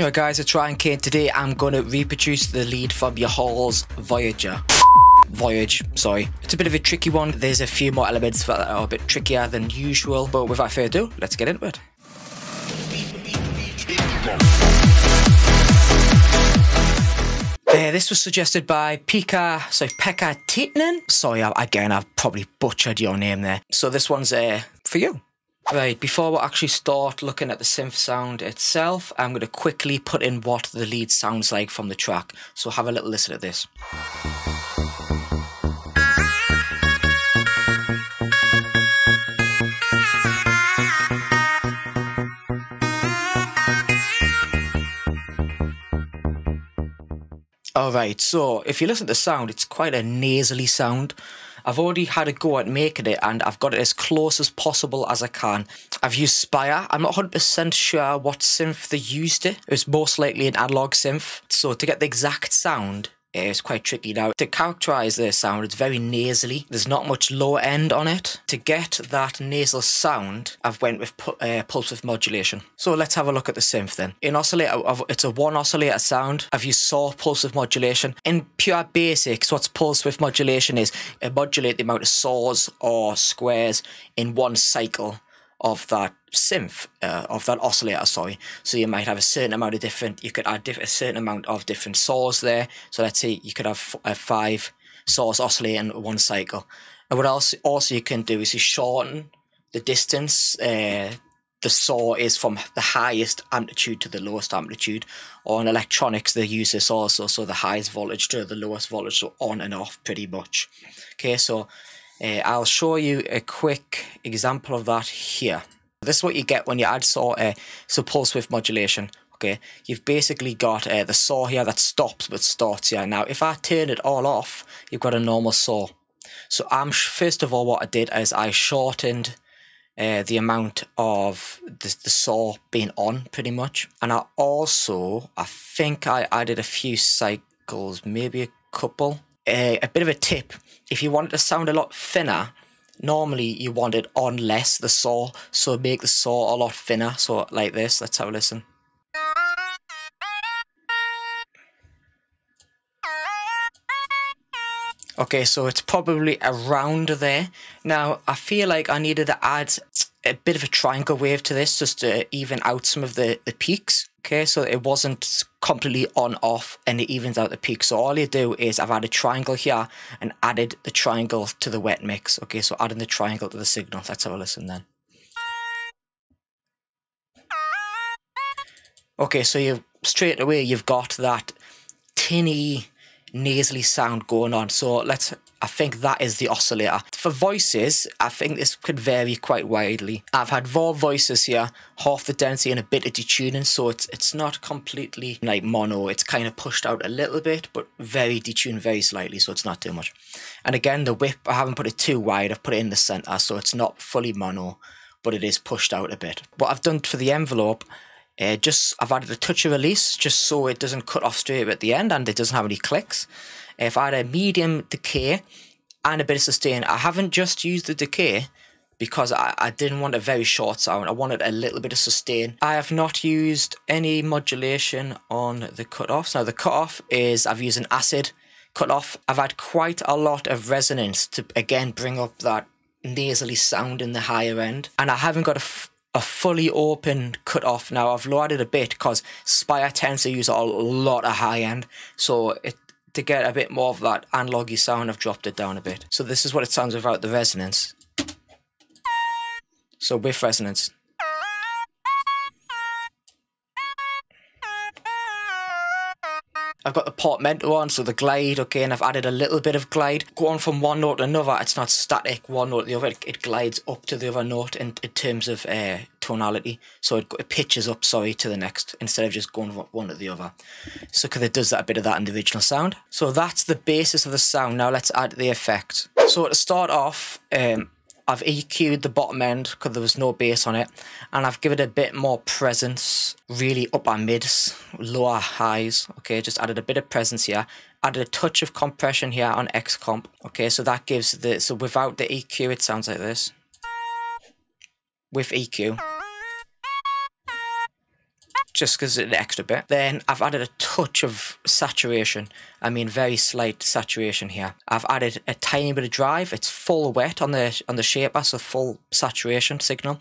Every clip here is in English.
Alright guys, it's Ryan Kane. Today I'm going to reproduce the lead from Yahel's Voyage, sorry. It's a bit of a tricky one. There's a few more elements that are a bit trickier than usual, but without further ado, let's get into it. This was suggested by Pekka Titnen. Sorry, again, I've probably butchered your name there. So this one's for you. Right, before we actually start looking at the synth sound itself, I'm going to quickly put in what the lead sounds like from the track. So have a little listen to this. Alright, so if you listen to the sound, it's quite a nasally sound. I've already had a go at making it and I've got it as close as possible as I can. I've used Spire. I'm not 100% sure what synth they used it. It was most likely an analog synth. So to get the exact sound, it's quite tricky. Now, to characterise the sound, it's very nasally. There's not much lower end on it. To get that nasal sound, I've went with pulse width modulation. So let's have a look at the synth then. In Oscillator, it's a one oscillator sound. I've used saw pulse width modulation. In pure basics, what's pulse width modulation is modulate the amount of saws or squares in one cycle of that synth, of that oscillator, sorry. So you might have a certain amount of different, you could add a certain amount of different saws there. So let's say you could have 5 saws oscillating in one cycle. And what else also you can do is you shorten the distance the saw is from the highest amplitude to the lowest amplitude. Or in electronics, they use this also, so the highest voltage to the lowest voltage, so on and off pretty much. Okay, so I'll show you a quick example of that here. This is what you get when you add saw, so pulse width modulation. Okay, you've basically got the saw here that stops but starts here. Now, if I turn it all off, you've got a normal saw. So first of all, what I did is I shortened the amount of the saw being on, pretty much. And I think I added a few cycles, maybe a couple. A bit of a tip, if you want it to sound a lot thinner, normally you want it on less, the saw, so make the saw a lot thinner, so like this. Let's have a listen. Okay, so it's probably around there. Now, I feel like I needed to add a bit of a triangle wave to this just to even out some of the peaks. Okay, so it wasn't completely on off and it evens out the peaks. So all you do is I've added a triangle here and added the triangle to the wet mix. Okay, so adding the triangle to the signal. Let's have a listen then. Okay, so straight away you've got that tinny, nasally sound going on. So I think that is the oscillator. For voices, I think this could vary quite widely. I've had 4 voices here, half the density and a bit of detuning, so it's not completely like mono. It's kind of pushed out a little bit, but very detuned very slightly, so it's not too much. And again, the whip, I haven't put it too wide. I've put it in the center, so it's not fully mono, but it is pushed out a bit. What I've done for the envelope, I've added a touch of release just so it doesn't cut off straight at the end and it doesn't have any clicks. If I had a medium decay and a bit of sustain, I haven't just used the decay because I didn't want a very short sound. I wanted a little bit of sustain. I have not used any modulation on the cutoffs. Now the cutoff is, I've used an acid cutoff. I've had quite a lot of resonance to again bring up that nasally sound in the higher end. And I haven't got a fully open cutoff. Now I've lowered it a bit because Spire tends to use a lot of high end. So to get a bit more of that analog-y sound, I've dropped it down a bit. So this is what it sounds without the resonance. So with resonance. I've got the portmanteau on, so the glide, okay, and I've added a little bit of glide. Going from one note to another, it's not static, one note to the other, it glides up to the other note in terms of tonality. So it pitches up, sorry, to the next, instead of just going from one to the other. So because it does that, a bit of that in the original sound. So that's the basis of the sound. Now let's add the effect. So to start off, I've EQ'd the bottom end because there was no bass on it, and I've given it a bit more presence, really upper mids, lower highs. Okay, just added a bit of presence here, added a touch of compression here on X comp. Okay, so that gives so without the EQ it sounds like this. With EQ just because it's an extra bit. Then I've added a touch of saturation. I mean, very slight saturation here. I've added a tiny bit of drive. It's full wet on the shaper, so full saturation signal.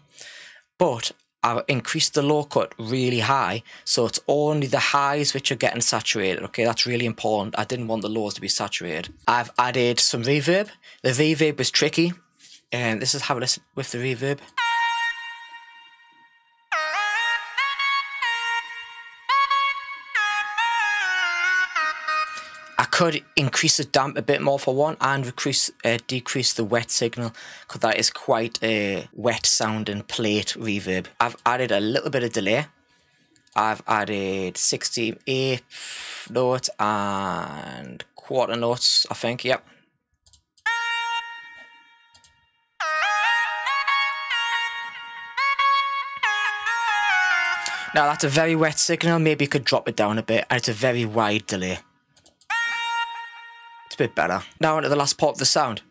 But I've increased the low cut really high, so it's only the highs which are getting saturated. Okay, that's really important. I didn't want the lows to be saturated. I've added some reverb. The reverb was tricky, and this is how it is with the reverb. I could increase the damp a bit more for one, and decrease the wet signal, because that is quite a wet sounding plate reverb. I've added a little bit of delay. I've added 68 notes and quarter notes, I think, yep. Now that's a very wet signal, maybe you could drop it down a bit, and it's a very wide delay. Bit better. Now onto the last part of the sound.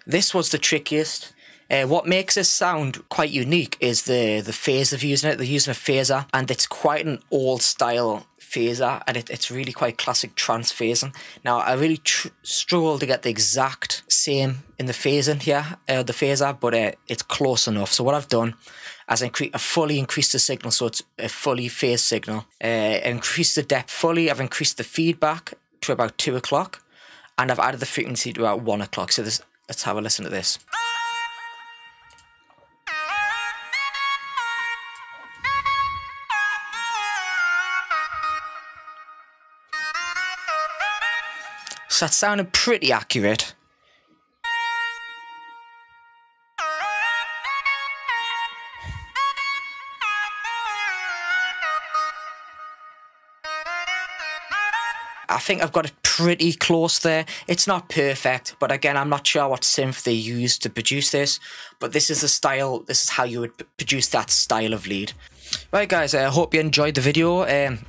This was the trickiest. What makes this sound quite unique is the phase of using it. They're using a phaser, and it's quite an old style phaser, and it's really quite classic trance phasing. Now I really struggled to get the exact same in the phasing here, the phaser, but it's close enough. So what I've done is I fully increased the signal, so it's a fully phased signal. Increased the depth fully. I've increased the feedback to about 2 o'clock. And I've added the frequency to about 1 o'clock. So let's have a listen to this. So that sounded pretty accurate. I think I've got it pretty close there. It's not perfect, but again, I'm not sure what synth they used to produce this, but this is the style, this is how you would produce that style of lead. Right guys, I hope you enjoyed the video.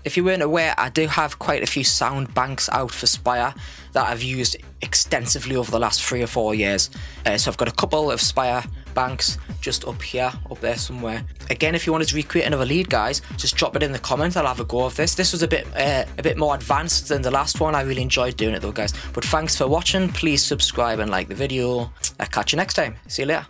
If you weren't aware, I do have quite a few sound banks out for Spire that I've used extensively over the last 3 or 4 years. So I've got a couple of Spire banks just up here, up there somewhere. Again, if you wanted to recreate another lead, guys, just drop it in the comments. I'll have a go of this. This was a bit more advanced than the last one. I really enjoyed doing it though, guys. But thanks for watching. Please subscribe and like the video. I'll catch you next time. See you later.